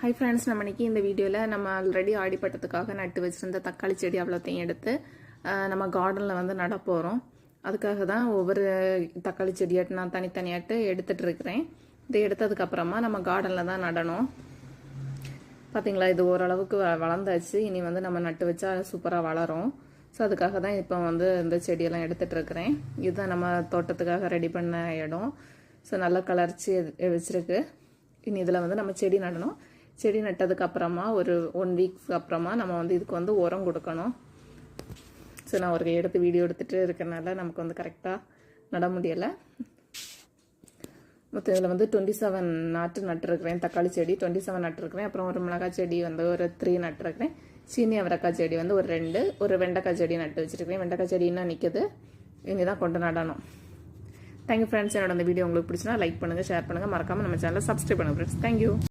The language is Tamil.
ஹை ஃப்ரெண்ட்ஸ், நம்ம இன்னைக்கு இந்த வீடியோவில் நம்ம ஆல்ரெடி ஆடிப்பட்டத்துக்காக நட்டு வச்சுருந்த தக்காளி செடி அவ்வளோத்தையும் எடுத்து நம்ம கார்டனில் வந்து நட போகிறோம். அதுக்காக தான் ஒவ்வொரு தக்காளி செடியாட்டு நான் தனித்தனியாட்டு எடுத்துகிட்டு இருக்கிறேன். இதை எடுத்ததுக்கப்புறமா நம்ம கார்டனில் தான் நடணும். பார்த்திங்களா, இது ஓரளவுக்கு வளர்ந்தாச்சு. இனி வந்து நம்ம நட்டு வச்சா சூப்பராக வளரும். ஸோ அதுக்காக தான் இப்போ வந்து இந்த செடியெல்லாம் எடுத்துகிட்டு இருக்கிறேன். இதுதான் நம்ம தோட்டத்துக்காக ரெடி பண்ண இடம். ஸோ நல்லா கலர்ச்சி வச்சுருக்கு. இனி இதில் வந்து நம்ம செடி நடணும். செடி நட்டதுக்கு அப்புறமா ஒரு 1 வீக்ஸ்க்கு அப்புறமா நம்ம வந்து இதுக்கு வந்து உரம் கொடுக்கணும். ஸோ நான் ஒரு எடுத்து வீடியோ எடுத்துகிட்டு இருக்கிறனால நமக்கு வந்து கரெக்டாக நட முடியலை. மொத்தம் இதில் வந்து 27 நாட்டு நட்டுருக்கிறேன். தக்காளி செடி 27 நட்டுருக்கிறேன். அப்புறம் ஒரு மிளகாய் செடி வந்து ஒரு 3 நட்டுருக்கிறேன். சீனி அவரைக்காய் செடி வந்து ஒரு 2, ஒரு வெண்டைக்காய் செடி நட்டு வச்சுருக்கிறேன். வெண்டைக்காய் செடி இன்னும் நிற்குது. இனி தான் கொண்டு நடணும். Thank you friends. என்னோட இந்த வீடியோ உங்களுக்கு பிடிச்சினா லைக் பண்ணுங்கள், ஷேர் பண்ணுங்கள், மறக்காமல் நம்ம சேனலை சப்ஸ்கிரைப் பண்ணுங்கள் ஃப்ரெண்ட்ஸ். தேங்க்யூ.